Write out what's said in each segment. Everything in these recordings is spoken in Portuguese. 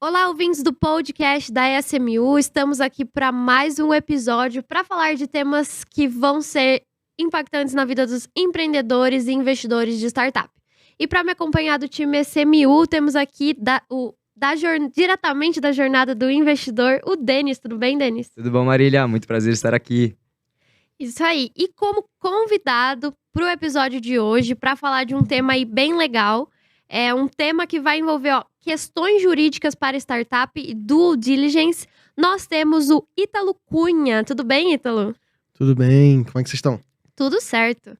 Olá, ouvintes do podcast da SMU. Estamos aqui para mais um episódio para falar de temas que vão ser impactantes na vida dos empreendedores e investidores de startup. E para me acompanhar do time SMU, temos aqui diretamente da jornada do investidor, o Denis. Tudo bem, Denis? Tudo bom, Marília? Muito prazer estar aqui. Isso aí. E como convidado para o episódio de hoje, para falar de um tema aí bem legal, é um tema que vai envolver questões jurídicas para startup e due diligence, nós temos o Ítalo Cunha. Tudo bem, Ítalo? Tudo bem, como é que vocês estão? Tudo certo.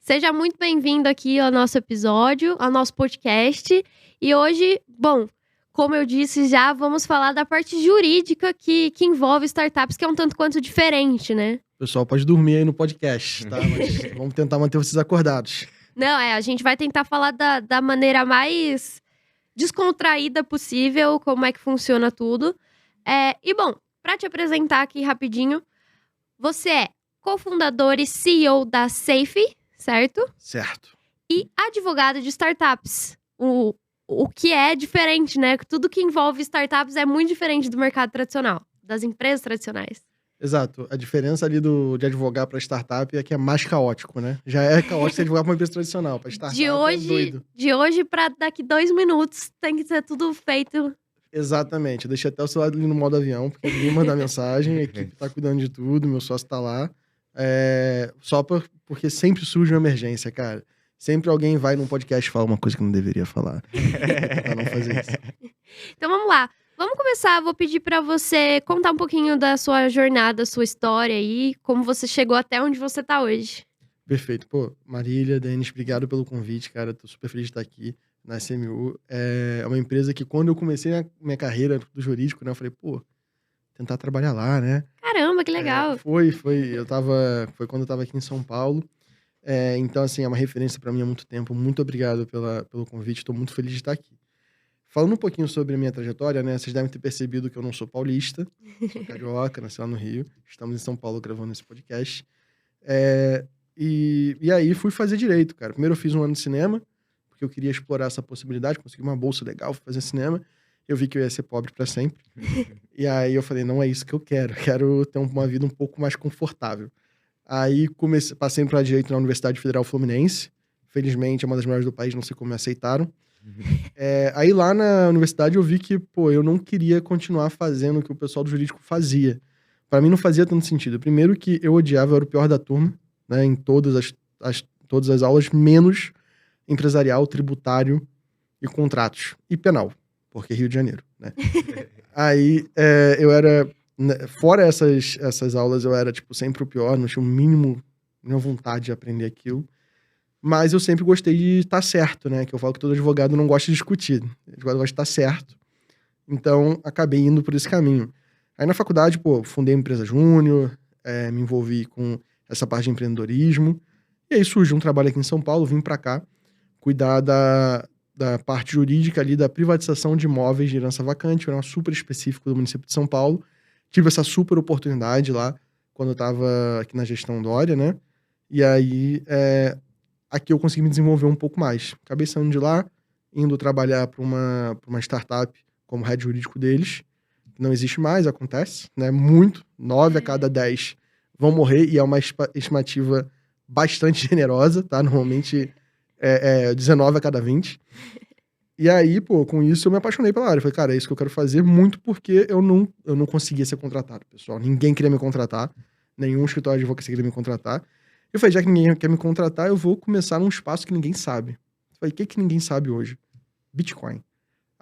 Seja muito bem-vindo aqui ao nosso episódio, ao nosso podcast. E hoje, bom, como eu disse já, vamos falar da parte jurídica que envolve startups, que é um tanto quanto diferente, né? O pessoal pode dormir aí no podcast, tá? Mas vamos tentar manter vocês acordados. Não, a gente vai tentar falar da maneira mais descontraída possível, como é que funciona tudo. E bom, para te apresentar aqui rapidinho, você é cofundador e CEO da Safe, certo? Certo. E advogado de startups. O que é diferente, né? Tudo que envolve startups é muito diferente do mercado tradicional, das empresas tradicionais. Exato. A diferença ali de advogar para startup é que é mais caótico, né? Já é caótico você advogar para uma empresa tradicional. Para startup é doido. De hoje para daqui 2 minutos tem que ser tudo feito. Exatamente. Eu deixei até o celular ali no modo avião, porque ninguém manda mensagem, a equipe tá cuidando de tudo, meu sócio tá lá. Porque sempre surge uma emergência, cara. Sempre alguém vai num podcast e fala uma coisa que não deveria falar. Pra não fazer isso. Então vamos lá. Vamos começar, vou pedir pra você contar um pouquinho da sua jornada, sua história aí, como você chegou até onde você tá hoje. Perfeito. Pô, Marília, Denis, obrigado pelo convite, cara. Tô super feliz de estar aqui na SMU. É uma empresa que quando eu comecei a minha carreira do jurídico, né, eu falei, pô, tentar trabalhar lá, né? Caramba, que legal. Foi quando eu tava aqui em São Paulo. Então, assim, é uma referência pra mim há muito tempo. Muito obrigado pelo convite, tô muito feliz de estar aqui. Falando um pouquinho sobre a minha trajetória, né? Vocês devem ter percebido que eu não sou paulista, sou carioca, nasci lá no Rio. Estamos em São Paulo gravando esse podcast. E aí fui fazer direito, cara. Primeiro eu fiz um ano de cinema, porque eu queria explorar essa possibilidade, consegui uma bolsa legal, fui fazer cinema. Eu vi que eu ia ser pobre pra sempre. E aí eu falei, não é isso que eu quero ter uma vida um pouco mais confortável. Aí passei para direito na Universidade Federal Fluminense. Felizmente é uma das melhores do país, não sei como me aceitaram. Aí lá na universidade eu vi que, pô, eu não queria continuar fazendo o que o pessoal do jurídico fazia. Pra mim não fazia tanto sentido. Primeiro que eu odiava, eu era o pior da turma, né, em todas as aulas, menos empresarial, tributário e contratos. E penal, porque Rio de Janeiro, né? Aí eu era, fora essas aulas, eu era, tipo, sempre o pior, não tinha o mínimo, nenhuma vontade de aprender aquilo. Mas eu sempre gostei de estar certo, né? Que eu falo que todo advogado não gosta de discutir. O advogado gosta de estar certo. Então, acabei indo por esse caminho. Aí na faculdade, pô, fundei uma empresa júnior, me envolvi com essa parte de empreendedorismo. E aí surgiu um trabalho aqui em São Paulo, vim pra cá cuidar da parte jurídica ali, da privatização de imóveis de herança vacante. Eu era super específico do município de São Paulo. Tive essa super oportunidade lá, quando eu tava aqui na gestão Dória, né? E aí... aqui eu consegui me desenvolver um pouco mais. Acabei saindo de lá, indo trabalhar para uma startup como head jurídico deles. Não existe mais, acontece, né? 9 a cada 10 vão morrer, e é uma estimativa bastante generosa, tá? Normalmente 19 a cada 20. E aí, pô, com isso eu me apaixonei pela área. Eu falei, cara, é isso que eu quero fazer, muito porque eu não conseguia ser contratado, pessoal. Ninguém queria me contratar, nenhum escritório de advocacia queria me contratar. Eu falei, já que ninguém quer me contratar, eu vou começar num espaço que ninguém sabe. Eu falei, o que ninguém sabe hoje? Bitcoin.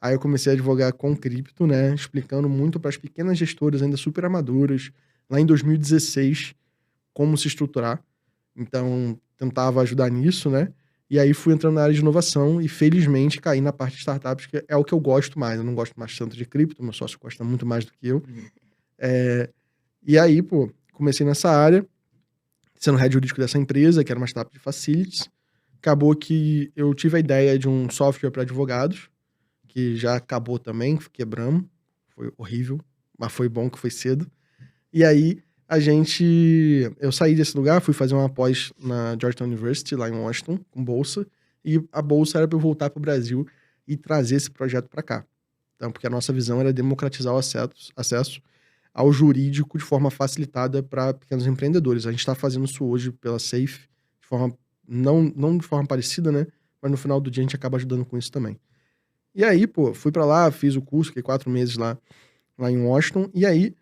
Aí eu comecei a advogar com cripto, né? Explicando muito para as pequenas gestoras ainda super amadoras, lá em 2016, como se estruturar. Então, tentava ajudar nisso, né? E aí fui entrando na área de inovação e, felizmente, caí na parte de startups, que é o que eu gosto mais. Eu não gosto mais tanto de cripto, meu sócio gosta muito mais do que eu. E aí, pô, comecei nessa área, sendo head jurídico dessa empresa, que era uma startup de facilities. Acabou que eu tive a ideia de um software para advogados, que já acabou também, quebramos. Foi horrível, mas foi bom que foi cedo. E aí, eu saí desse lugar, fui fazer uma pós na Georgetown University, lá em Washington, com bolsa. E a bolsa era para eu voltar para o Brasil e trazer esse projeto para cá. Então, porque a nossa visão era democratizar o acesso ao jurídico de forma facilitada para pequenos empreendedores. A gente está fazendo isso hoje pela Safe, de forma não de forma parecida, né? Mas no final do dia a gente acaba ajudando com isso também. E aí, pô, fui para lá, fiz o curso, fiquei 4 meses lá em Washington. E aí,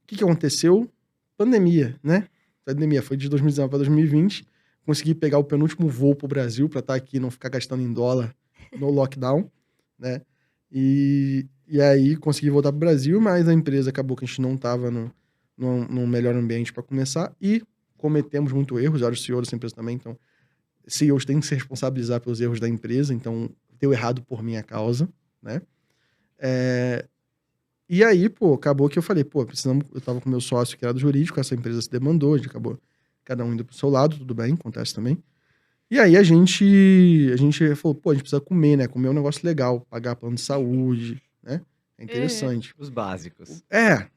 o que aconteceu? Pandemia, né? Pandemia foi de 2019 para 2020. Consegui pegar o penúltimo voo pro Brasil para estar aqui, não ficar gastando em dólar no lockdown, né? E aí consegui voltar pro Brasil, mas a empresa acabou que a gente não estava no melhor ambiente para começar e cometemos muito erros. Eu era o CEO dessa empresa também, então CEOs têm que se responsabilizar pelos erros da empresa, então deu errado por minha causa, né? E aí, pô, acabou que eu falei, pô, eu tava com meu sócio que era do jurídico, essa empresa se demandou, a gente acabou cada um indo pro seu lado, tudo bem, acontece também. E aí a gente falou, pô, a gente precisa comer, né? Comer é um negócio legal, pagar plano de saúde, né? É interessante. Os básicos.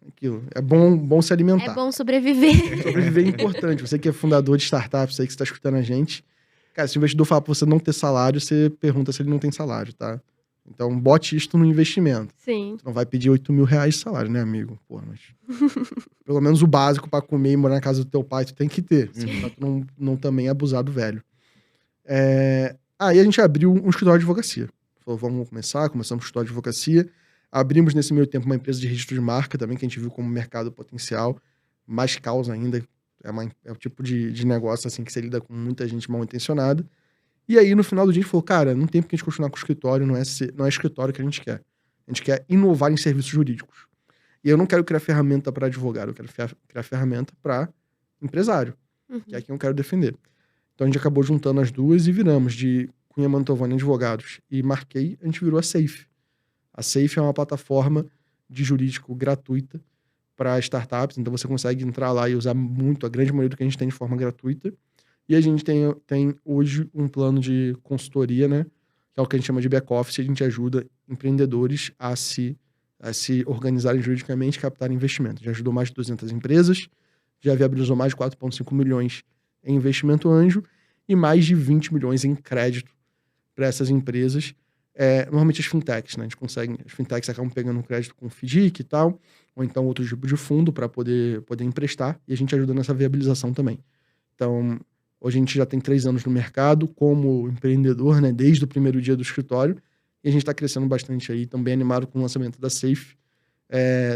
Aquilo. É bom se alimentar. É bom sobreviver. Sobreviver é importante. Você que é fundador de startup, você que está escutando a gente. Cara, se o investidor falar pra você não ter salário, você pergunta se ele não tem salário, tá? Então, bote isto no investimento. Sim. Você não vai pedir 8 mil reais de salário, né, amigo? Pô, mas... pelo menos o básico pra comer e morar na casa do teu pai, tu tem que ter. Pra tu não também abusar do velho. Aí a gente abriu um escritório de advocacia. Falou, vamos começamos um escritório de advocacia. Abrimos nesse meio tempo uma empresa de registro de marca também, que a gente viu como mercado potencial. Mais causa ainda. É o tipo de negócio assim que você lida com muita gente mal intencionada. E aí, no final do dia, a gente falou, cara, não tem porque a gente continuar com o escritório, não é escritório que a gente quer. A gente quer inovar em serviços jurídicos. E eu não quero criar ferramenta para advogado, eu quero criar ferramenta para empresário, que é quem eu quero defender. Então a gente acabou juntando as duas e viramos de Cunha Mantovani Advogados e Marquei, a gente virou a Safe. A Safe é uma plataforma de jurídico gratuita para startups, então você consegue entrar lá e usar a grande maioria do que a gente tem de forma gratuita. E a gente tem hoje um plano de consultoria, né? Que é o que a gente chama de back-office. A gente ajuda empreendedores a se organizarem juridicamente e captarem investimento. Já ajudou mais de 200 empresas, já viabilizou mais de 4,5 milhões em investimento anjo e mais de 20 milhões em crédito para essas empresas. Normalmente as fintechs, né? As fintechs acabam pegando um crédito com FDIC e tal, ou então outro tipo de fundo para poder emprestar, e a gente ajuda nessa viabilização também. Então, hoje a gente já tem 3 anos no mercado como empreendedor, né? Desde o primeiro dia do escritório. E a gente está crescendo bastante aí, também animado com o lançamento da Safe.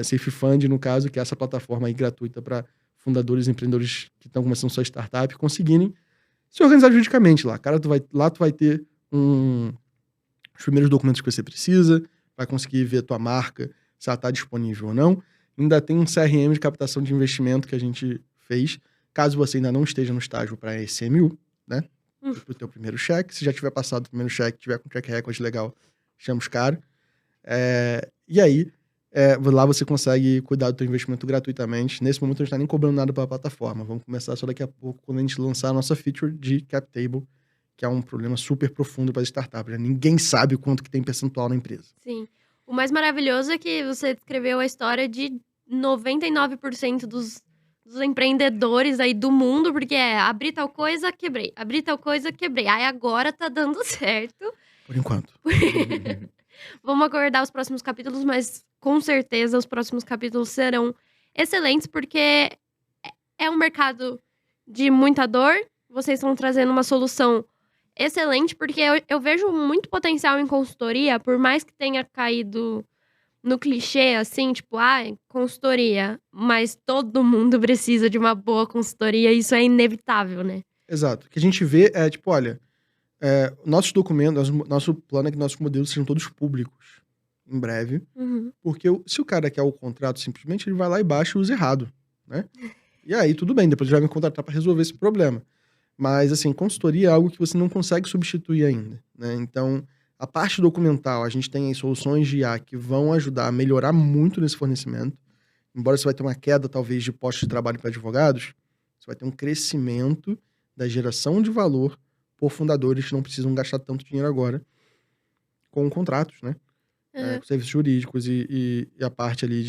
Safe Fund, no caso, que é essa plataforma aí gratuita para fundadores e empreendedores que estão começando sua startup conseguirem se organizar juridicamente lá. Cara, tu vai ter os primeiros documentos que você precisa, vai conseguir ver tua marca, se ela está disponível ou não. Ainda tem um CRM de captação de investimento que a gente fez. Caso você ainda não esteja no estágio para SMU, né? Para o teu primeiro cheque. Se já tiver passado o primeiro cheque, tiver com track record legal, chama os caras. E aí, lá você consegue cuidar do teu investimento gratuitamente. Nesse momento, a gente não está nem cobrando nada pela plataforma. Vamos começar só daqui a pouco, quando a gente lançar a nossa feature de cap table, que é um problema super profundo para as startups. Né? Ninguém sabe o quanto que tem percentual na empresa. Sim. O mais maravilhoso é que você descreveu a história de 99% dos empreendedores aí do mundo, porque abrir tal coisa, quebrei. Abrir tal coisa, quebrei. Aí agora tá dando certo. Por enquanto. Vamos aguardar os próximos capítulos, mas com certeza os próximos capítulos serão excelentes, porque é um mercado de muita dor. Vocês estão trazendo uma solução excelente, porque eu vejo muito potencial em consultoria, por mais que tenha caído no clichê, assim, tipo, consultoria. Mas todo mundo precisa de uma boa consultoria, isso é inevitável, né? Exato. O que a gente vê é, tipo, olha, nossos documentos, nosso plano é que nossos modelos sejam todos públicos, em breve. Porque se o cara quer o contrato, simplesmente, ele vai lá e baixa e usa errado, né? E aí, tudo bem, depois ele vai me contratar para resolver esse problema. Mas, assim, consultoria é algo que você não consegue substituir ainda, né? Então, a parte documental, a gente tem aí soluções de IA que vão ajudar a melhorar muito nesse fornecimento. Embora você vai ter uma queda, talvez, de postos de trabalho para advogados, você vai ter um crescimento da geração de valor por fundadores que não precisam gastar tanto dinheiro agora com contratos, né? Com serviços jurídicos e a parte ali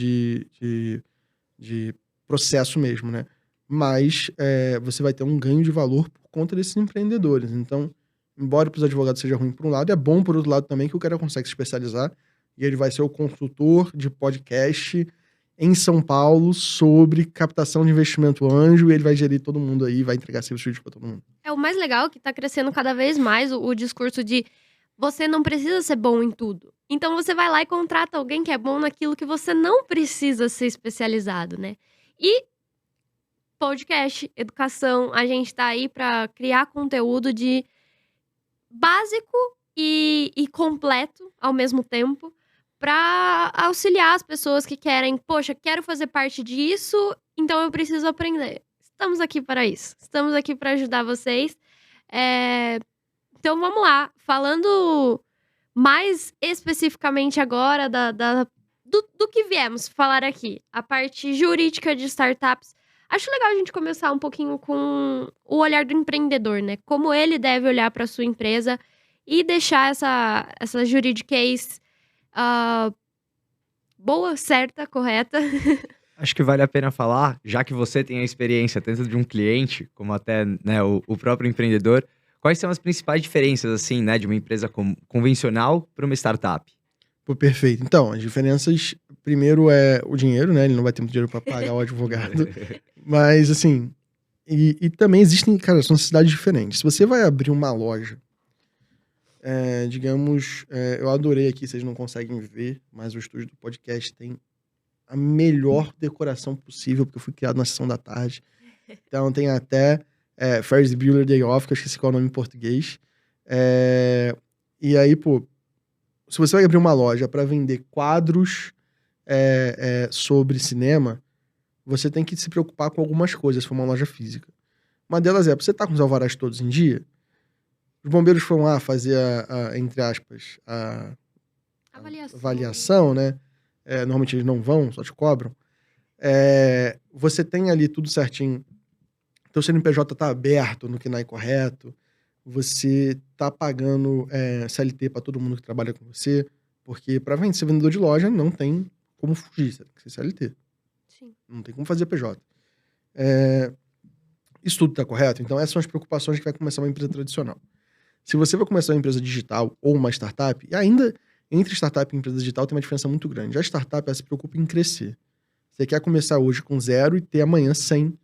de processo mesmo, né? Mas você vai ter um ganho de valor por conta desses empreendedores. Então, embora para os advogados seja ruim por um lado, é bom por outro lado também que o cara consegue se especializar E ele vai ser o consultor de podcast em São Paulo sobre captação de investimento anjo. E ele vai gerir todo mundo aí, vai entregar serviço jurídico para todo mundo. É o mais legal que tá crescendo cada vez mais o discurso de você não precisa ser bom em tudo. Então você vai lá e contrata alguém que é bom naquilo que você não precisa ser especializado, né? E podcast, educação, a gente tá aí pra criar conteúdo de básico e completo ao mesmo tempo, pra auxiliar as pessoas que querem, poxa, quero fazer parte disso, então eu preciso aprender. Estamos aqui para isso. Estamos aqui para ajudar vocês. Então vamos lá. Falando mais especificamente agora do que viemos falar aqui. A parte jurídica de startups. Acho legal a gente começar um pouquinho com o olhar do empreendedor, né? Como ele deve olhar para sua empresa e deixar essa juridiquês boa, certa, correta. Acho que vale a pena falar, já que você tem a experiência tanto de um cliente, como até, né, o próprio empreendedor, quais são as principais diferenças, assim, né, de uma empresa convencional para uma startup? Pô, perfeito. Então, as diferenças, primeiro é o dinheiro, né? Ele não vai ter muito dinheiro para pagar o advogado. Mas, assim, e também existem, cara, são cidades diferentes. Se você vai abrir uma loja, digamos, eu adorei aqui, vocês não conseguem ver, mas o estúdio do podcast tem a melhor decoração possível, porque eu fui criado na sessão da tarde. Então tem até Ferris Bueller Day Off, que eu esqueci qual é o nome em português. E aí, pô, se você vai abrir uma loja para vender quadros sobre cinema, você tem que se preocupar com algumas coisas, se for uma loja física. Uma delas é, você tá com os alvarás todos em dia? Os bombeiros foram lá fazer entre aspas, a avaliação, né? Normalmente eles não vão, só te cobram. Você tem ali tudo certinho. Teu CNPJ tá aberto no KNAI correto. Você tá pagando CLT para todo mundo que trabalha com você. Porque para ser vendedor de loja não tem como fugir. Você tem que ser CLT. Sim. Não tem como fazer PJ. Isso tudo tá correto? Então essas são as preocupações que vai começar uma empresa tradicional. Se você vai começar uma empresa digital ou uma startup, e ainda entre startup e empresa digital tem uma diferença muito grande. A startup ela se preocupa em crescer. Você quer começar hoje com 0 e ter amanhã 100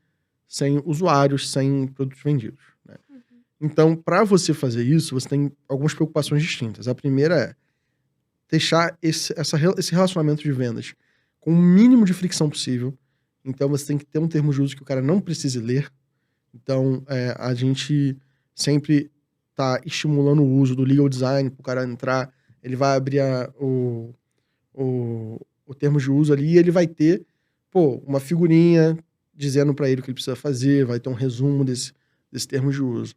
usuários, 100 produtos vendidos. Né? Uhum. Então, para você fazer isso, você tem algumas preocupações distintas. A primeira é deixar esse relacionamento de vendas com o mínimo de fricção possível. Então, você tem que ter um termo de uso que o cara não precise ler. Então, a gente sempre está estimulando o uso do legal design para o cara entrar. Ele vai abrir o termo de uso ali e ele vai ter, uma figurinha dizendo para ele o que ele precisa fazer, vai ter um resumo desse termo de uso.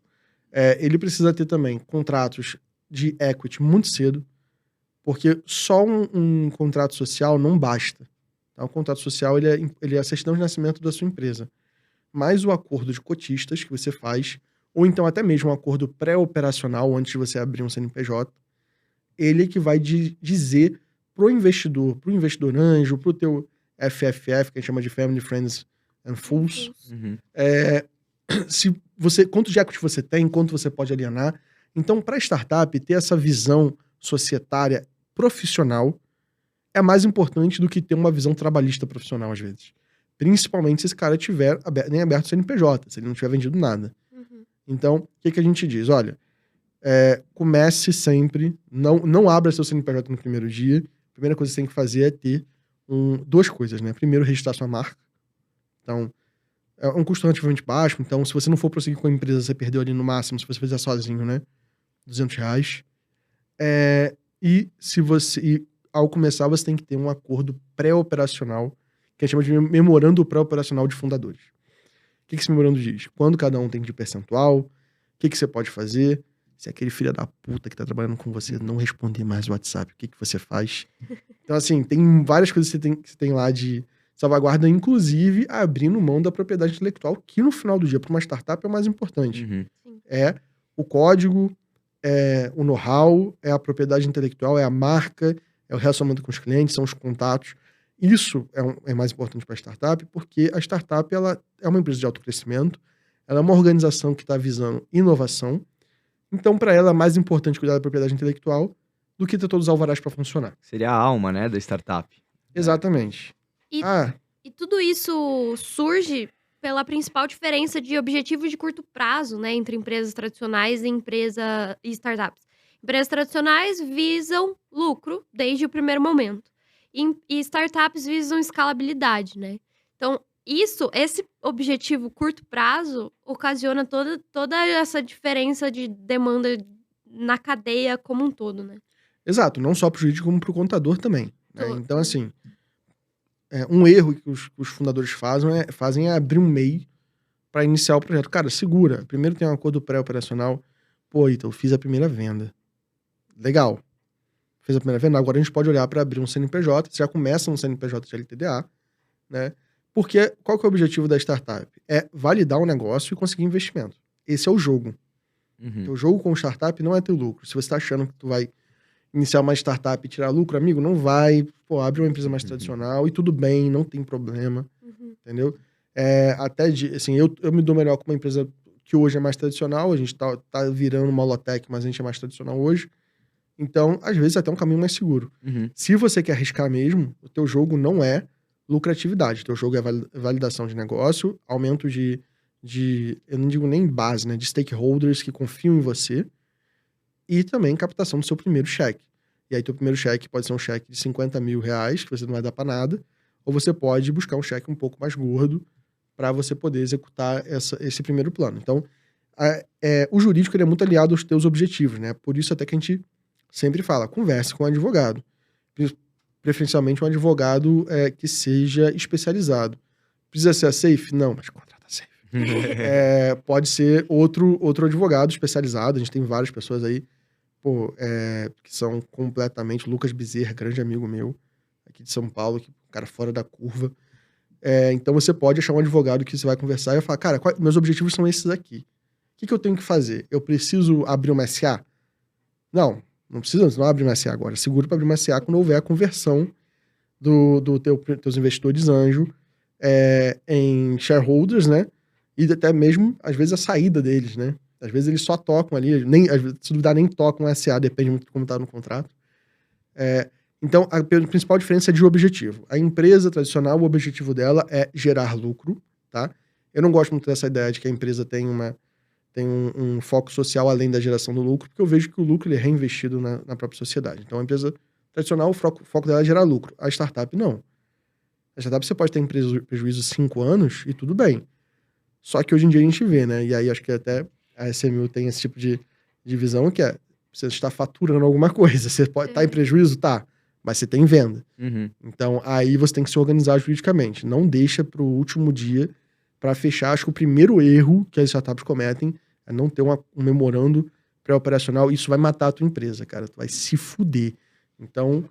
Ele precisa ter também contratos de equity muito cedo, porque só um contrato social não basta. Tá? O contrato social ele é a certidão de nascimento da sua empresa. Mais o acordo de cotistas que você faz, ou então até mesmo um acordo pré-operacional antes de você abrir um CNPJ, ele que vai dizer pro investidor anjo, pro teu FFF, que a gente chama de Family, Friends and Fools, quanto de equity você tem, quanto você pode alienar. Então, para startup, ter essa visão societária profissional é mais importante do que ter uma visão trabalhista profissional, às vezes. Principalmente se esse cara tiver nem aberto o CNPJ, se ele não tiver vendido nada. Uhum. Então, o que a gente diz? Olha, comece sempre, não abra seu CNPJ no primeiro dia. A primeira coisa que você tem que fazer é ter duas coisas, né? Primeiro, registrar sua marca. Então, é um custo relativamente baixo. Então, se você não for prosseguir com a empresa, você perdeu ali no máximo, se você fizer sozinho, né? R$200. E ao começar, você tem que ter um acordo pré-operacional, que a gente chama de memorando pré-operacional de fundadores. O que esse memorando diz? Quando cada um tem de percentual, o que você pode fazer, se aquele filho da puta que tá trabalhando com você não responder mais o WhatsApp, o que você faz? Então, assim, tem várias coisas que você tem lá de salvaguarda, inclusive abrindo mão da propriedade intelectual, que no final do dia, para uma startup, é o mais importante. Uhum. É o código, é o know-how, é a propriedade intelectual, é a marca, é o relacionamento com os clientes, são os contatos. Isso é mais importante para a startup, porque a startup ela é uma empresa de alto crescimento, ela é uma organização que está visando inovação. Então, para ela, é mais importante cuidar da propriedade intelectual do do que ter todos os alvarás para funcionar. Seria a alma, né, da startup. Exatamente. E, Ah, e tudo isso surge pela principal diferença de objetivos de curto prazo, né, entre empresas tradicionais e startups. Empresas tradicionais visam lucro desde o primeiro momento. E startups visam escalabilidade, né? Então, esse objetivo curto prazo ocasiona toda essa diferença de demanda na cadeia como um todo, né? exato, não só para o jurídico, como para o contador também. Né? Tô- Então, assim, um erro que os fundadores fazem é abrir um MEI para iniciar o projeto. Cara, segura. Primeiro tem um acordo pré-operacional. Pô, então, eu fiz a primeira venda. Legal. Fez a primeira venda, agora a gente pode olhar para abrir um CNPJ. Você já começa um CNPJ de LTDA, né? Porque qual que é o objetivo da startup? É validar o negócio e conseguir investimento. Esse é o jogo. Uhum. O jogo com startup não é ter lucro. Se você está achando que tu vai iniciar uma startup e tirar lucro, amigo, não vai. Pô, abre uma empresa mais tradicional e tudo bem, não tem problema, entendeu? Assim, eu me dou melhor com uma empresa que hoje é mais tradicional, a gente tá virando uma holotech, mas a gente é mais tradicional hoje. Então, às vezes, até um caminho mais seguro. Uhum. Se você quer arriscar mesmo, o teu jogo não é lucratividade. O teu jogo é validação de negócio, aumento de eu não digo nem base, né? De stakeholders que confiam em você e também captação do seu primeiro cheque. E aí, teu primeiro cheque pode ser um cheque de 50 mil reais, que você não vai dar para nada, ou você pode buscar um cheque um pouco mais gordo para você poder executar esse primeiro plano. Então, o jurídico ele é muito aliado aos teus objetivos, né? Por isso até que a gente sempre fala, converse com um advogado. Preferencialmente um advogado que seja especializado. Precisa ser a Safe? Não, mas contrata a Safe. Pode ser outro advogado especializado. A gente tem várias pessoas aí, que são completamente... Lucas Bezerra, grande amigo meu, aqui de São Paulo, que cara fora da curva. Então você pode achar um advogado que você vai conversar e vai falar, cara, meus objetivos são esses aqui. O que eu tenho que fazer? Eu preciso abrir uma SA? Não precisa, não abre uma SA agora. Segura para abrir uma SA quando houver a conversão teus investidores anjo em shareholders, né? E até mesmo, às vezes, a saída deles, né? Às vezes eles só tocam ali, se duvidar, nem tocam um SA, depende muito de como tá no contrato. Então, a principal diferença é de objetivo. A empresa tradicional, o objetivo dela é gerar lucro, tá? Eu não gosto muito dessa ideia de que a empresa tem um foco social além da geração do lucro, porque eu vejo que o lucro ele é reinvestido na própria sociedade. Então, a empresa tradicional, o foco dela é gerar lucro. A startup, não. A startup, você pode ter prejuízo 5 anos e tudo bem. Só que hoje em dia a gente vê, né? E aí, acho que até a SMU tem esse tipo de visão, que você está faturando alguma coisa. Você pode estar em prejuízo? Tá. Mas você tem venda. Uhum. Então, aí você tem que se organizar juridicamente. Não deixa para o último dia para fechar. Acho que o primeiro erro que as startups cometem é não ter um memorando pré-operacional. Isso vai matar a tua empresa, cara. Tu vai se fuder. Então,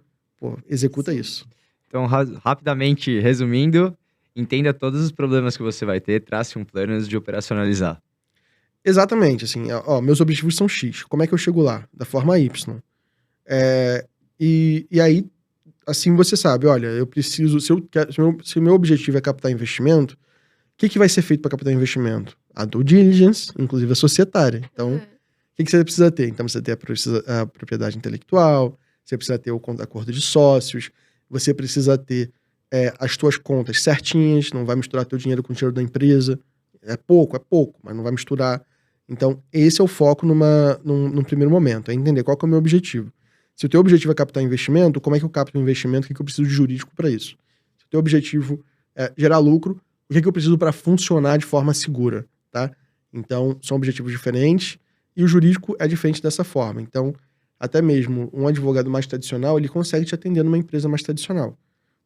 executa isso. Então, rapidamente resumindo, entenda todos os problemas que você vai ter, trace um plano antes de operacionalizar. Exatamente, assim, meus objetivos são X. Como é que eu chego lá? Da forma Y. E aí, assim você sabe, olha, eu preciso, se o meu objetivo é captar investimento, o que vai ser feito para captar investimento? A due diligence, inclusive a societária. Então, o que você precisa ter? Então, você tem a propriedade intelectual, você precisa ter o acordo de sócios, você precisa ter as tuas contas certinhas, não vai misturar teu dinheiro com o dinheiro da empresa. É pouco, mas não vai misturar. Então, esse é o foco num primeiro momento, é entender qual que é o meu objetivo. Se o teu objetivo é captar investimento, como é que eu capto investimento? O que eu preciso de jurídico para isso? Se o teu objetivo é gerar lucro, o que eu preciso para funcionar de forma segura, tá? Então, são objetivos diferentes e o jurídico é diferente dessa forma. Então, até mesmo um advogado mais tradicional, ele consegue te atender numa empresa mais tradicional.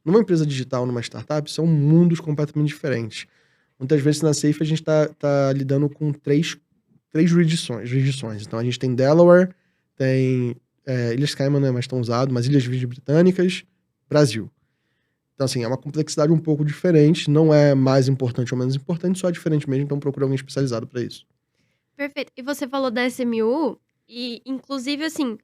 Numa empresa digital, numa startup, são mundos completamente diferentes. Muitas vezes na Safe a gente tá lidando com três jurisdições. Então, a gente tem Delaware, tem... Ilhas Cayman não é mais tão usado, mas Ilhas Virgens Britânicas, Brasil. Então, assim, é uma complexidade um pouco diferente, não é mais importante ou menos importante, só é diferente mesmo, então procura alguém especializado para isso. Perfeito. E você falou da SMU, e inclusive, assim,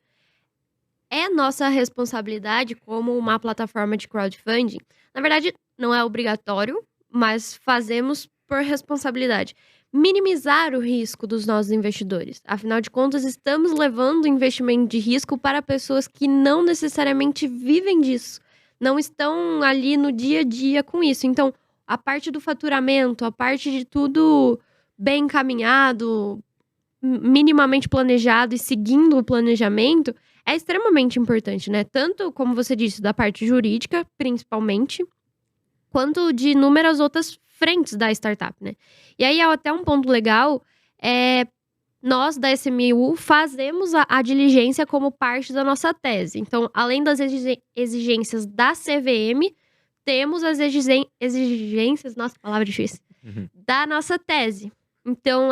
é nossa responsabilidade como uma plataforma de crowdfunding. Na verdade, não é obrigatório, mas fazemos por responsabilidade. minimizar o risco dos nossos investidores. Afinal de contas, estamos levando investimento de risco para pessoas que não necessariamente vivem disso, não estão ali no dia a dia com isso. Então, a parte do faturamento, a parte de tudo bem encaminhado, minimamente planejado e seguindo o planejamento, é extremamente importante, né? Tanto, como você disse, da parte jurídica, principalmente, quanto de inúmeras outras frentes da startup, né? E aí, até um ponto legal, nós da SMU fazemos a diligência como parte da nossa tese. Então, além das exigências da CVM, temos as exigências, nossa, palavra difícil, da nossa tese. Então,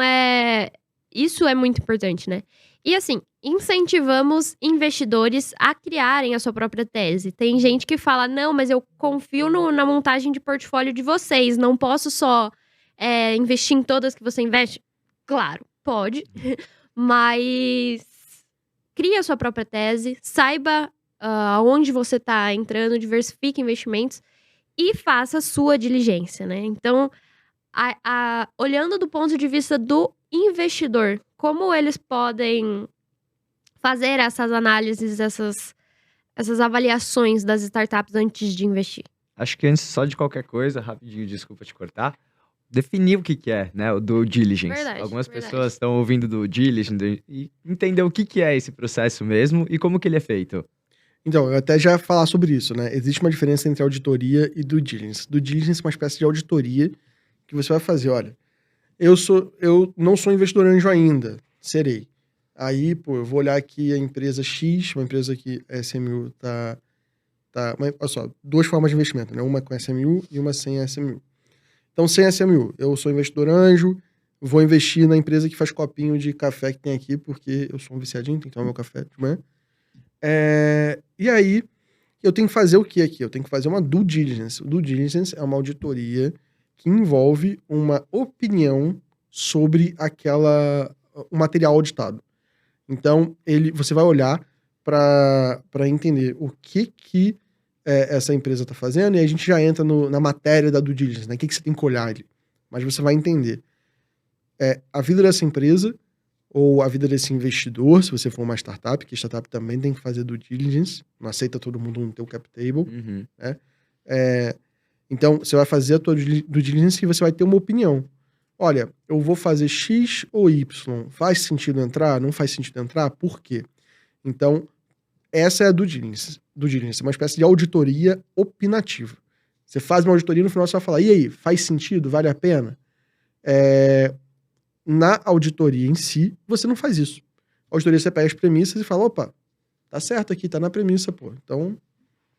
isso é muito importante, né? E assim, incentivamos investidores a criarem a sua própria tese. Tem gente que fala, não, mas eu confio na montagem de portfólio de vocês, não posso só investir em todas que você investe. Claro, pode, mas crie a sua própria tese, saiba aonde você está entrando, diversifique investimentos e faça a sua diligência, né? Então, olhando do ponto de vista do investidor, como eles podem fazer essas análises, essas avaliações das startups antes de investir? Acho que antes só de qualquer coisa, rapidinho, desculpa te cortar, definir o que é, né, o due diligence. Verdade, Algumas verdade. pessoas estão ouvindo do diligence e entender o que é esse processo mesmo e como que ele é feito. Então, eu até já ia falar sobre isso, né? Existe uma diferença entre auditoria e due diligence. Due diligence é uma espécie de auditoria que você vai fazer, olha, eu não sou investidor anjo ainda, serei. Aí, pô, eu vou olhar aqui a empresa X, uma empresa que a SMU olha só, duas formas de investimento, né? Uma com SMU e uma sem SMU. Então, sem SMU, eu sou investidor anjo, vou investir na empresa que faz copinho de café que tem aqui, porque eu sou um viciadinho, tenho que tomar meu café de manhã. E aí, eu tenho que fazer o que aqui? Eu tenho que fazer uma due diligence. O due diligence é uma auditoria que envolve uma opinião sobre o material auditado. Então, você vai olhar para entender o que essa empresa está fazendo, e a gente já entra na matéria da due diligence, né? O que você tem que olhar ali. Mas você vai entender a vida dessa empresa ou a vida desse investidor, se você for uma startup, que startup também tem que fazer due diligence, não aceita todo mundo no teu cap table, né? Então, você vai fazer a tua due diligence e você vai ter uma opinião. Olha, eu vou fazer X ou Y. Faz sentido entrar? Não faz sentido entrar? Por quê? Então, essa é a due diligence. Due diligence é uma espécie de auditoria opinativa. Você faz uma auditoria, no final você vai falar, e aí, faz sentido? Vale a pena? Na auditoria em si, você não faz isso. A auditoria, você pega as premissas e fala, opa, tá certo aqui, tá na premissa, pô. Então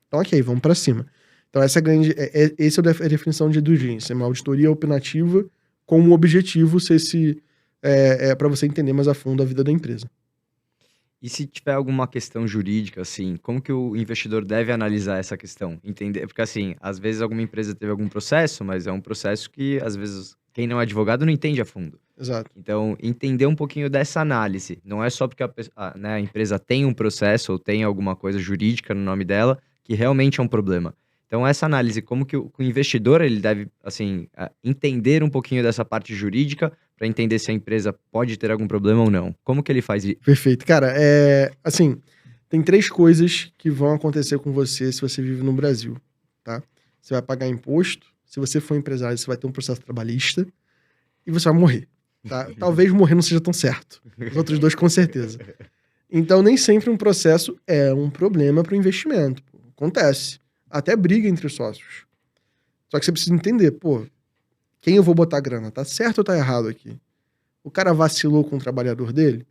ok, vamos pra cima. Então, essa é a definição de due diligence. É uma auditoria opinativa com um objetivo para você entender mais a fundo a vida da empresa. E se tiver alguma questão jurídica, assim, como que o investidor deve analisar essa questão? Entender, porque assim, às vezes alguma empresa teve algum processo, mas é um processo que, às vezes, quem não é advogado não entende a fundo. Exato. Então, entender um pouquinho dessa análise. Não é só porque a empresa tem um processo ou tem alguma coisa jurídica no nome dela que realmente é um problema. Então, essa análise, como que o investidor ele deve, assim, entender um pouquinho dessa parte jurídica para entender se a empresa pode ter algum problema ou não. Como que ele faz isso? Perfeito. Cara, assim, tem 3 coisas que vão acontecer com você se você vive no Brasil, tá? Você vai pagar imposto, se você for empresário, você vai ter um processo trabalhista e você vai morrer, tá? Talvez morrer não seja tão certo. Os outros 2, com certeza. Então, nem sempre um processo é um problema para o investimento. Acontece. Até briga entre os sócios. Só que você precisa entender, pô, quem eu vou botar grana? Tá certo ou tá errado aqui? O cara vacilou com o trabalhador dele?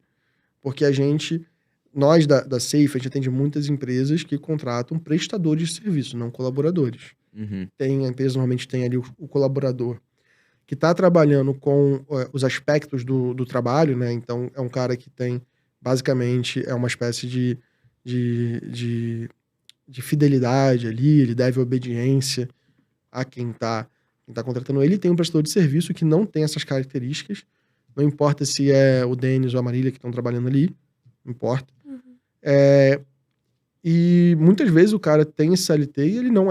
Porque nós da Safe, a gente atende muitas empresas que contratam prestadores de serviço, não colaboradores. A empresa normalmente tem ali o colaborador que está trabalhando com os aspectos do trabalho, né? Então, é um cara que tem, basicamente, uma espécie de fidelidade ali, ele deve obediência a quem tá contratando ele. Tem um prestador de serviço que não tem essas características, não importa se é o Denis ou a Marília que estão trabalhando ali, não importa. E muitas vezes o cara tem esse CLT e ele não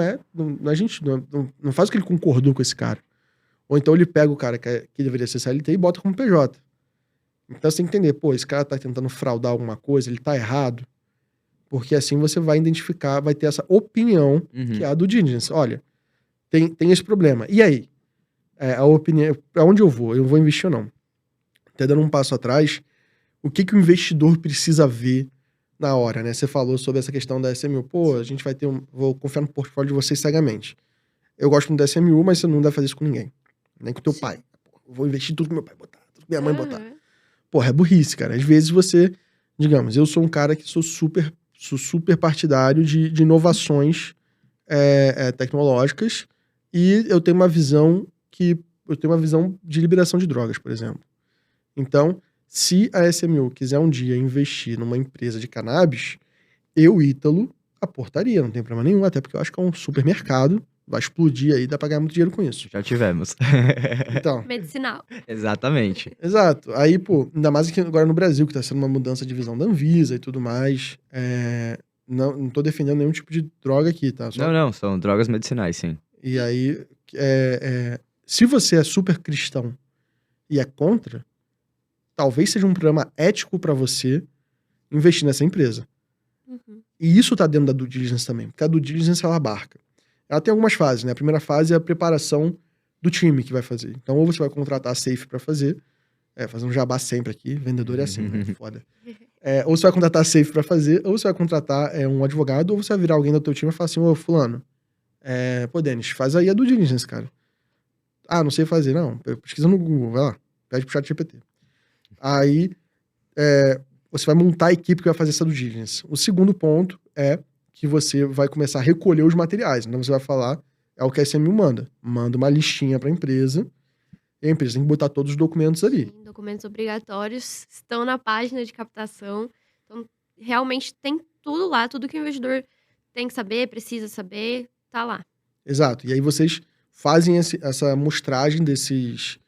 faz o que ele concordou com esse cara. Ou então ele pega o cara que deveria ser CLT e bota como PJ. Então você tem que entender, pô, esse cara tá tentando fraudar alguma coisa, ele tá errado. Porque assim você vai identificar, vai ter essa opinião que é a due diligence. Olha, tem esse problema. E aí? A opinião, pra onde eu vou? Eu vou investir ou não? Até dando um passo atrás, o que o investidor precisa ver na hora, né? Você falou sobre essa questão da SMU. Pô, a gente vai ter vou confiar no portfólio de vocês cegamente. Eu gosto muito da SMU, mas você não deve fazer isso com ninguém. Nem com teu pai. Eu vou investir tudo que meu pai botar, tudo que minha mãe botar. Porra, é burrice, cara. Às vezes você, digamos, eu sou um cara que sou super partidário de inovações tecnológicas e eu tenho uma visão de liberação de drogas, por exemplo. Então, se a SMU quiser um dia investir numa empresa de cannabis, eu, Ítalo, aportaria, não tem problema nenhum, até porque eu acho que é um supermercado, vai explodir aí, dá pra ganhar muito dinheiro com isso. Já tivemos. Então, Medicinal. Exatamente. exato. Aí, pô, ainda mais que agora no Brasil, que tá sendo uma mudança de visão da Anvisa e tudo mais, não tô defendendo nenhum tipo de droga aqui, tá? Não, são drogas medicinais, sim. E aí, se você é super cristão e é contra, talvez seja um programa ético pra você investir nessa empresa. E isso tá dentro da due diligence também, porque a due diligence ela abarca. Ela tem algumas fases, né? A primeira fase é a preparação do time que vai fazer. Então, ou você vai contratar a Safe pra fazer um jabá sempre aqui, vendedor é assim, né? Foda. Ou você vai contratar a Safe pra fazer, ou você vai contratar um advogado, ou você vai virar alguém do teu time e falar assim, ô fulano, pô, Denis, faz aí a due diligence, cara. Ah, não sei fazer, não. Pesquisa no Google, vai lá, pede pro ChatGPT. Aí, você vai montar a equipe que vai fazer essa due diligence. O segundo ponto é que você vai começar a recolher os materiais. Então, você vai falar, é o que a SMU manda. Manda uma listinha pra empresa, e a empresa tem que botar todos os documentos ali. Sim, documentos obrigatórios estão na página de captação. Então, realmente tem tudo lá, tudo que o investidor tem que saber, precisa saber, tá lá. Exato. E aí vocês fazem essa amostragem desses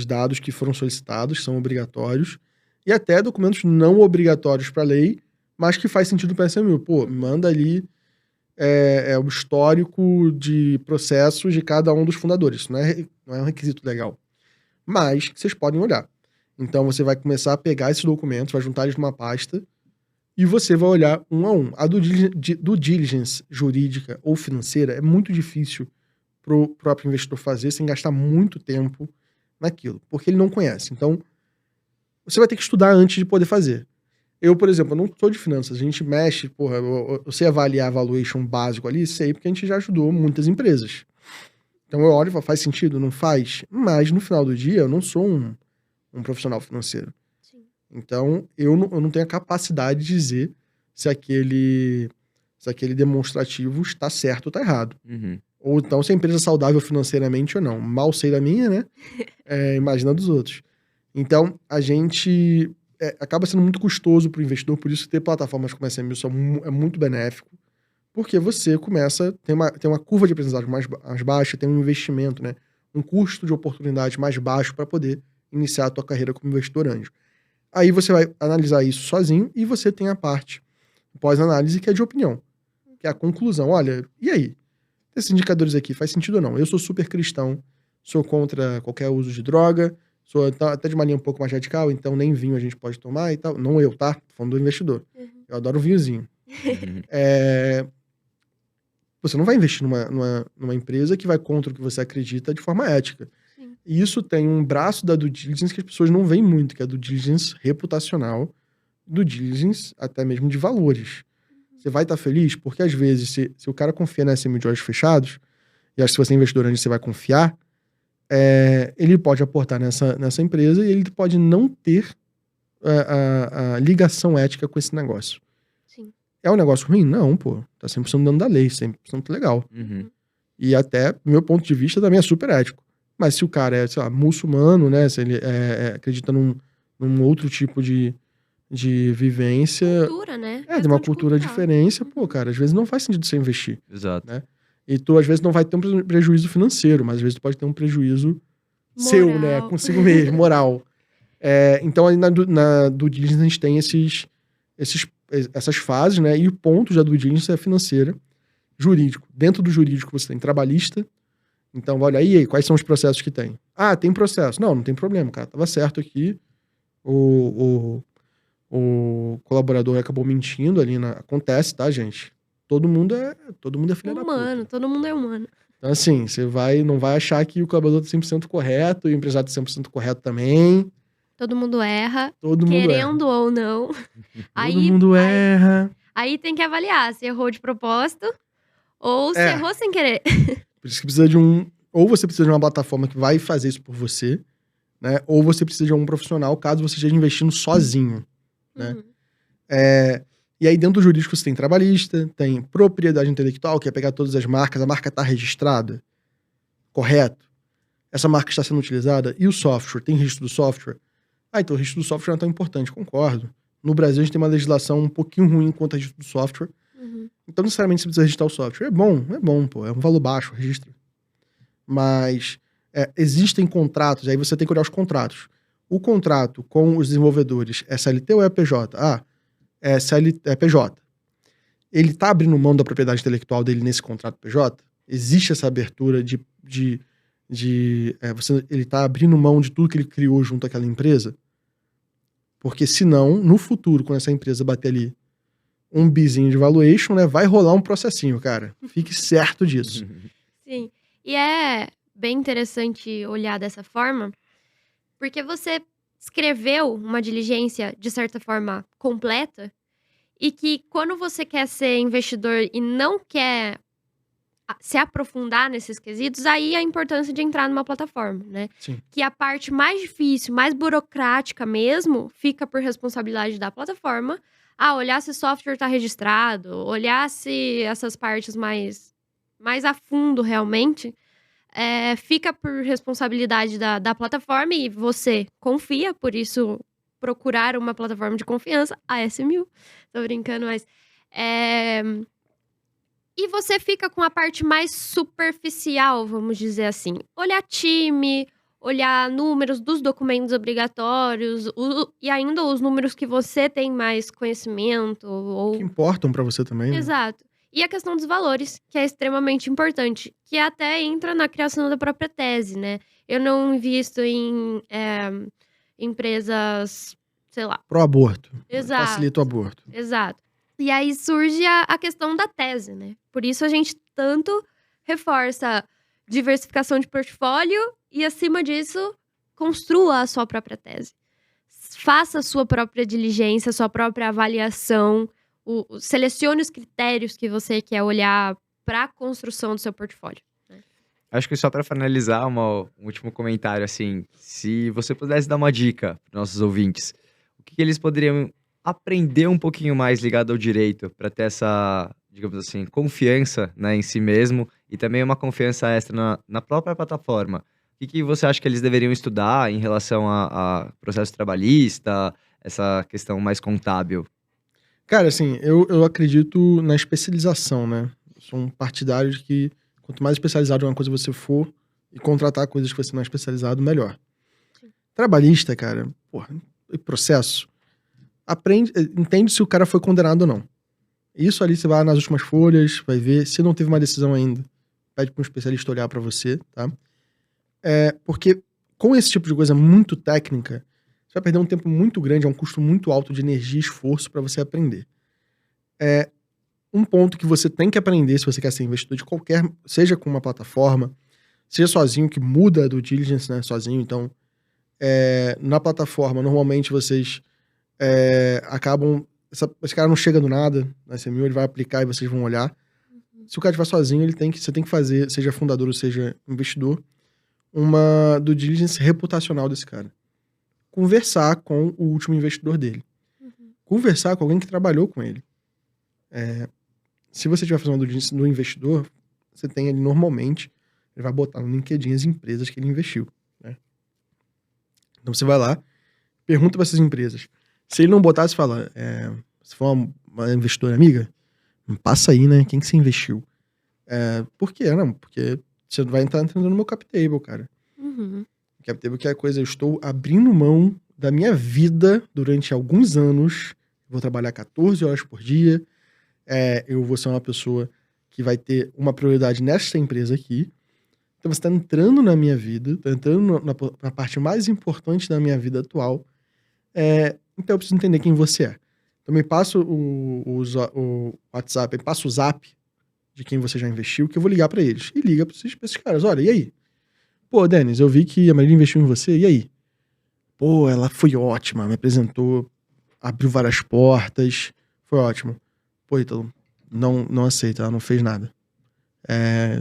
dados que foram solicitados, são obrigatórios, e até documentos não obrigatórios para a lei, mas que faz sentido para a SMU. Pô, manda ali o histórico de processos de cada um dos fundadores. Isso não é um requisito legal. Mas que vocês podem olhar. Então você vai começar a pegar esses documentos, vai juntar eles numa pasta, e você vai olhar um a um. A due diligence jurídica ou financeira é muito difícil para o próprio investidor fazer sem gastar muito tempo naquilo, porque ele não conhece. Então, você vai ter que estudar antes de poder fazer. Eu, por exemplo, eu não sou de finanças, a gente mexe, porra, eu sei avaliar valuation básico ali, sei, porque a gente já ajudou muitas empresas. Então eu olho e falo, faz sentido? Não faz? Mas no final do dia, eu não sou um profissional financeiro. Sim. Então, eu não tenho a capacidade de dizer se aquele demonstrativo está certo ou está errado. Ou então se a empresa é saudável financeiramente ou não. Mal sei da minha, né? Imagina dos outros. Então, a gente acaba sendo muito custoso para o investidor, por isso ter plataformas como a SMU é muito benéfico, porque você começa, tem uma curva de aprendizagem mais baixa, tem um investimento, né? Um custo de oportunidade mais baixo para poder iniciar a tua carreira como investidor anjo. Aí você vai analisar isso sozinho e você tem a parte pós-análise que é de opinião, que é a conclusão. Olha, e aí? Esses indicadores aqui, faz sentido ou não? Eu sou super cristão, sou contra qualquer uso de droga, sou até de uma linha um pouco mais radical, então nem vinho a gente pode tomar e tal. Não eu, tá? Tô falando do investidor. Eu adoro um vinhozinho. Você não vai investir numa empresa que vai contra o que você acredita de forma ética. Sim. E isso tem um braço da due diligence que as pessoas não veem muito, que é a due diligence reputacional, due diligence até mesmo de valores. Você vai estar feliz? Porque às vezes, se o cara confia na SMU de olhos fechados, e acho que se você é investidor anjo, você vai confiar, ele pode aportar nessa empresa e ele pode não ter a ligação ética com esse negócio. Sim. É um negócio ruim? Não, pô. Tá 100% dentro da lei, 100% legal. E até, do meu ponto de vista, também é super ético. Mas se o cara é, sei lá, muçulmano, né? Se ele acredita num outro tipo de vivência... Cultura, né? Tem uma cultura diferente, pô, cara, às vezes não faz sentido você investir. Exato. Né? E tu, às vezes, não vai ter um prejuízo financeiro, mas às vezes tu pode ter um prejuízo seu, né? Consigo mesmo, moral. Então, aí na due diligence, a gente tem essas fases, né? E o ponto da due diligence é financeira, jurídico. Dentro do jurídico, você tem trabalhista Então, vai olhar, e aí, quais são os processos que tem? Ah, tem processo. Não tem problema, cara. Tava certo aqui. O colaborador acabou mentindo ali. Acontece, tá, gente? Todo mundo é filha da Humano, puta. todo mundo é humano. Então, assim, você não vai achar que o colaborador tá 100% correto e o empresário tá 100% correto também. Todo mundo erra, Todo mundo erra. querendo ou não. Todo mundo erra. Aí tem que avaliar se errou de propósito ou se É. errou sem querer. Por isso que precisa de ou você precisa de uma plataforma que vai fazer isso por você, né? Ou você precisa de um profissional, caso você esteja investindo sozinho, né? Uhum. E aí, dentro do jurídico, você tem trabalhista, tem propriedade intelectual, que é pegar todas as marcas, a marca está registrada, correto? Essa marca está sendo utilizada, e o software, tem registro do software? Ah, então o registro do software não é tão importante, concordo. No Brasil, a gente tem uma legislação um pouquinho ruim quanto ao registro do software, então necessariamente você precisa registrar o software. É bom, pô, é um valor baixo, registra. Mas existem contratos, aí você tem que olhar os contratos. O contrato com os desenvolvedores é CLT ou é PJ? Ah, é PJ. Ele tá abrindo mão da propriedade intelectual dele nesse contrato PJ? Existe essa abertura ele tá abrindo mão de tudo que ele criou junto àquela empresa? Porque senão, no futuro, quando essa empresa bater ali um bizinho de valuation, né, vai rolar um processinho, cara. Fique certo disso. Sim. E é bem interessante olhar dessa forma, porque você escreveu uma diligência, de certa forma, completa, e que quando você quer ser investidor e não quer se aprofundar nesses quesitos, aí a importância de entrar numa plataforma, né? Sim. Que a parte mais difícil, mais burocrática mesmo, fica por responsabilidade da plataforma. Olhar se o software está registrado, olhar se essas partes mais a fundo realmente, fica por responsabilidade da plataforma e você confia, por isso procurar uma plataforma de confiança, a S1000. Tô brincando, mas... E você fica com a parte mais superficial, vamos dizer assim. Olhar time, olhar números dos documentos obrigatórios e ainda os números que você tem mais conhecimento. Que importam pra você também, né? Exato. E a questão dos valores, que é extremamente importante, que até entra na criação da própria tese, né? Eu não invisto em empresas, sei lá. Pro aborto. Exato. Facilita o aborto. Exato. E aí surge a questão da tese, né? Por isso a gente tanto reforça diversificação de portfólio e, acima disso, construa a sua própria tese. Faça a sua própria diligência, a sua própria avaliação, selecione os critérios que você quer olhar para a construção do seu portfólio. Acho que só para finalizar, um último comentário, assim, se você pudesse dar uma dica para nossos ouvintes, o que eles poderiam aprender um pouquinho mais ligado ao direito para ter essa, digamos assim, confiança, né, em si mesmo e também uma confiança extra na própria plataforma. O que você acha que eles deveriam estudar em relação a processo trabalhista, essa questão mais contábil? Cara, assim, eu acredito na especialização, né? Eu sou um partidário de que quanto mais especializado em uma coisa você for e contratar coisas que você não é especializado, melhor. Sim. Trabalhista, cara, processo, entende se o cara foi condenado ou não. Isso ali você vai nas últimas folhas, vai ver, se não teve uma decisão ainda, pede para um especialista olhar para você, tá? Porque com esse tipo de coisa muito técnica, você vai perder um tempo muito grande, é um custo muito alto de energia e esforço para você aprender. Um ponto que você tem que aprender se você quer ser investidor de qualquer, seja com uma plataforma, seja sozinho, que muda do diligence, né, sozinho. Então, na plataforma, normalmente vocês acabam... Esse cara não chega do nada, na S1000, ele vai aplicar e vocês vão olhar. Se o cara estiver sozinho, você tem que fazer, seja fundador ou seja investidor, uma due diligence reputacional desse cara. Conversar com o último investidor dele. Conversar com alguém que trabalhou com ele. Se você estiver fazendo uma due diligence do investidor, você tem ali normalmente, ele vai botar no LinkedIn as empresas que ele investiu, né? Então você vai lá, pergunta para essas empresas. Se ele não botar, você fala, se for uma investidora amiga, passa aí, né? Quem que você investiu? Por quê? Não, porque você vai entrar no meu cap table, cara. Cap table que é a coisa, eu estou abrindo mão da minha vida durante alguns anos, vou trabalhar 14 horas por dia, eu vou ser uma pessoa que vai ter uma prioridade nessa empresa aqui, Então você está entrando na minha vida, está entrando na parte mais importante da minha vida atual. Então eu preciso entender quem você é. Então me passa o WhatsApp, me passa o Zap de quem você já investiu, que eu vou ligar para eles. E liga para esses caras. Olha, e aí? Pô, Denis, eu vi que a Marília investiu em você, e aí? Pô, ela foi ótima, me apresentou, abriu várias portas, foi ótimo. Pô, Ítalo, não aceita, ela não fez nada.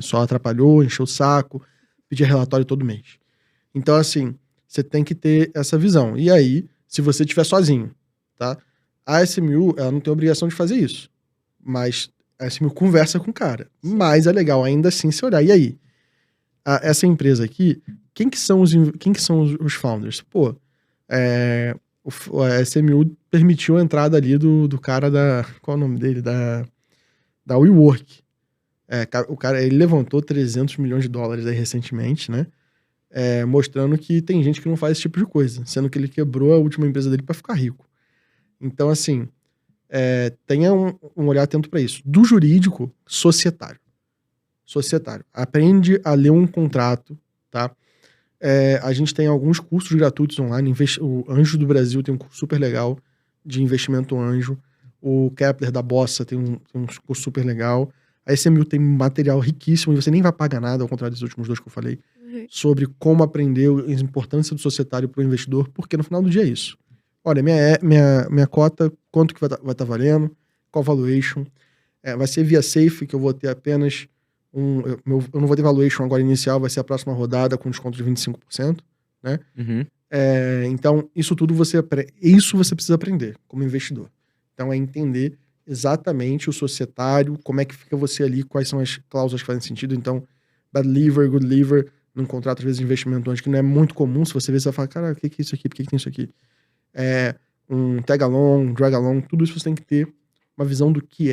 Só atrapalhou, encheu o saco, pedia relatório todo mês. Então, assim, você tem que ter essa visão. E aí, se você estiver sozinho, tá? A SMU, ela não tem obrigação de fazer isso. Mas a SMU conversa com o cara. Mas é legal ainda assim se olhar. E aí? Essa empresa aqui, quem que são os founders? Pô, a SMU permitiu a entrada ali do cara da... Qual é o nome dele? Da WeWork. O cara, ele levantou 300 milhões de dólares aí recentemente, né? Mostrando que tem gente que não faz esse tipo de coisa. Sendo que ele quebrou a última empresa dele para ficar rico. Então, assim, tenha um olhar atento para isso. Do jurídico, societário. Aprende a ler um contrato, tá? A gente tem alguns cursos gratuitos online. O Anjo do Brasil tem um curso super legal de investimento anjo. O Kepler da Bossa tem um curso super legal. A SMU tem material riquíssimo e você nem vai pagar nada, ao contrário dos últimos 2 que eu falei, sobre como aprender a importância do societário para o investidor, porque no final do dia é isso. Olha, minha cota, quanto que vai tá valendo, qual valuation. Vai ser via Safe, que eu vou ter apenas eu não vou ter valuation agora inicial, vai ser a próxima rodada com desconto de 25%, né? Uhum. Então, isso tudo você precisa aprender como investidor. Então, é entender exatamente o societário, como é que fica você ali, quais são as cláusulas que fazem sentido. Então, bad lever, good lever, num contrato, às vezes, de investimento antes, que não é muito comum. Se você vê, você vai falar, cara, o que é isso aqui? Por que tem isso aqui? Um tag along, drag along, tudo isso você tem que ter uma visão do que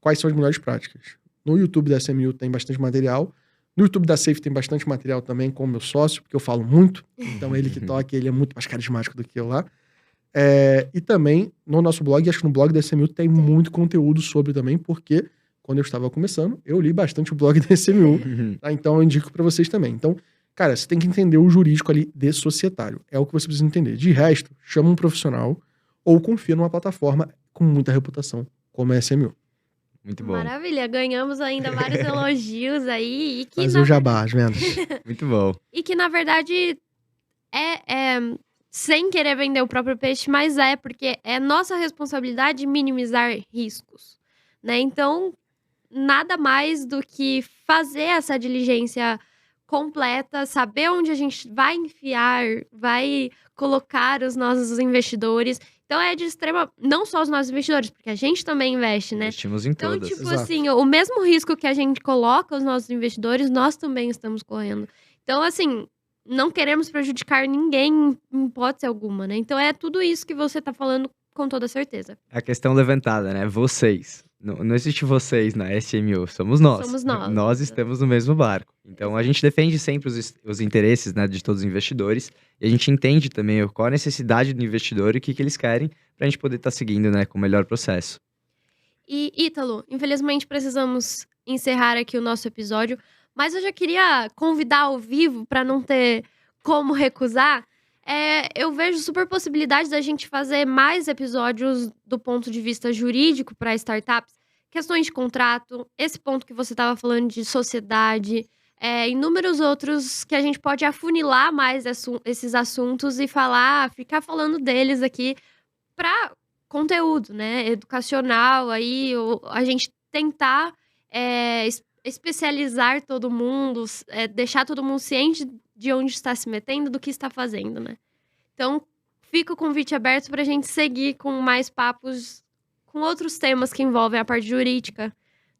quais são as melhores práticas. No YouTube da SMU tem bastante material. No YouTube da Safe tem bastante material também com o meu sócio, porque eu falo muito. Então, ele que toca, ele é muito mais carismático do que eu lá. E também no nosso blog, acho que no blog da SMU tem muito conteúdo sobre também, porque quando eu estava começando, eu li bastante o blog da SMU, tá? Então eu indico para vocês também. Então, cara, você tem que entender o jurídico ali de societário, é o que você precisa entender. De resto, chama um profissional ou confia numa plataforma com muita reputação, como a SMU. Muito bom. Maravilha, ganhamos ainda vários elogios aí. Fazer o jabá, as vendas. Muito bom. E que, na verdade, sem querer vender o próprio peixe, mas porque é nossa responsabilidade minimizar riscos, né? Então, nada mais do que fazer essa diligência completa, saber onde a gente vai enfiar, vai colocar os nossos investidores. Então, é de extrema... Não só os nossos investidores, porque a gente também investe, né? Investimos em Então, todas. tipo Exato. assim, o mesmo risco que a gente coloca os nossos investidores, nós também estamos correndo. Então, assim, não queremos prejudicar ninguém em hipótese alguma, né? Então, é tudo isso que você tá falando com toda certeza. É a questão levantada, né? Vocês. Não existe vocês na SMU, somos nós. Somos nós. Nós estamos no mesmo barco. Então, a gente defende sempre os interesses, né, de todos os investidores. E a gente entende também qual a necessidade do investidor e o que eles querem para a gente poder estar seguindo, né, com o melhor processo. E, Ítalo, infelizmente precisamos encerrar aqui o nosso episódio, mas eu já queria convidar ao vivo, para não ter como recusar. Eu vejo super possibilidade da gente fazer mais episódios do ponto de vista jurídico para startups, questões de contrato, esse ponto que você estava falando de sociedade, inúmeros outros que a gente pode afunilar mais esses assuntos e ficar falando deles aqui para conteúdo, né, educacional, aí a gente tentar especializar todo mundo, deixar todo mundo ciente de onde está se metendo, do que está fazendo, né? Então, fica o convite aberto para a gente seguir com mais papos com outros temas que envolvem a parte jurídica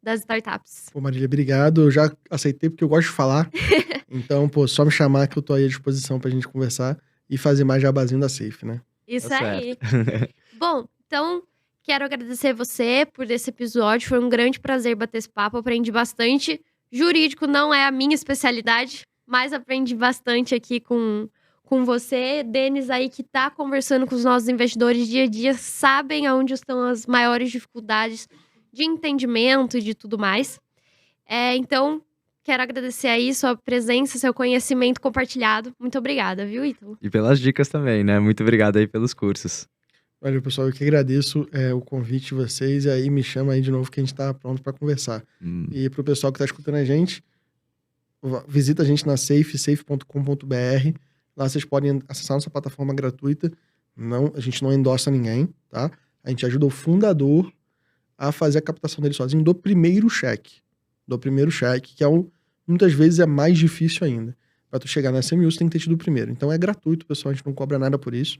das startups. Pô, Marília, obrigado. Eu já aceitei porque eu gosto de falar. Então, pô, só me chamar que eu tô aí à disposição pra gente conversar e fazer mais jabazinho da Safe, né? Isso Tá aí. Bom, então, quero agradecer você por esse episódio. Foi um grande prazer bater esse papo. Aprendi bastante. Jurídico não é a minha especialidade, mas aprendi bastante aqui com você. Denis aí que tá conversando com os nossos investidores dia a dia, sabem aonde estão as maiores dificuldades de entendimento e de tudo mais. Então, quero agradecer aí sua presença, seu conhecimento compartilhado. Muito obrigada, viu, Ítalo? E pelas dicas também, né? Muito obrigado aí pelos cursos. Valeu, pessoal. Eu que agradeço o convite de vocês. E aí me chama aí de novo que a gente tá pronto para conversar. E pro pessoal que tá escutando a gente, visita a gente na safe.com.br. Lá vocês podem acessar nossa plataforma gratuita. Não, a gente não endossa ninguém, tá? A gente ajuda o fundador a fazer a captação dele sozinho do primeiro cheque. Que muitas vezes é mais difícil ainda. Pra tu chegar na SMU, você tem que ter tido o primeiro. Então é gratuito, pessoal, a gente não cobra nada por isso.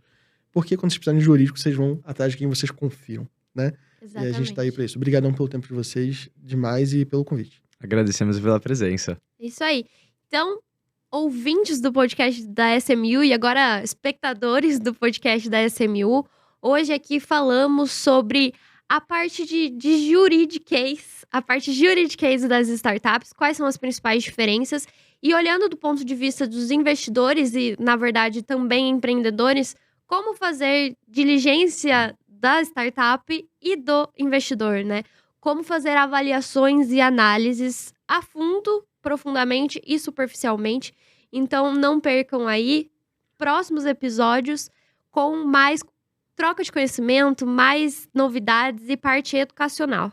Porque quando vocês precisarem de jurídico, vocês vão atrás de quem vocês confiam, né? Exatamente. E a gente tá aí pra isso. Obrigadão pelo tempo de vocês, demais, e pelo convite. Agradecemos pela presença. Isso aí. Então, ouvintes do podcast da SMU e agora espectadores do podcast da SMU, hoje aqui falamos sobre a parte de juridiquês, a parte juridiquês das startups, quais são as principais diferenças, e olhando do ponto de vista dos investidores e, na verdade, também empreendedores, como fazer diligência da startup e do investidor, né? Como fazer avaliações e análises a fundo, profundamente e superficialmente. Então, não percam aí próximos episódios com mais troca de conhecimento, mais novidades e parte educacional.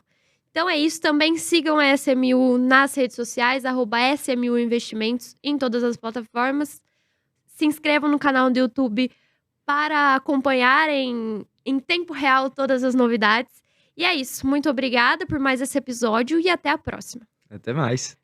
Então é isso. Também sigam a SMU nas redes sociais, @SMU Investimentos, em todas as plataformas. Se inscrevam no canal do YouTube para acompanharem em tempo real todas as novidades. E é isso. Muito obrigada por mais esse episódio e até a próxima. Até mais.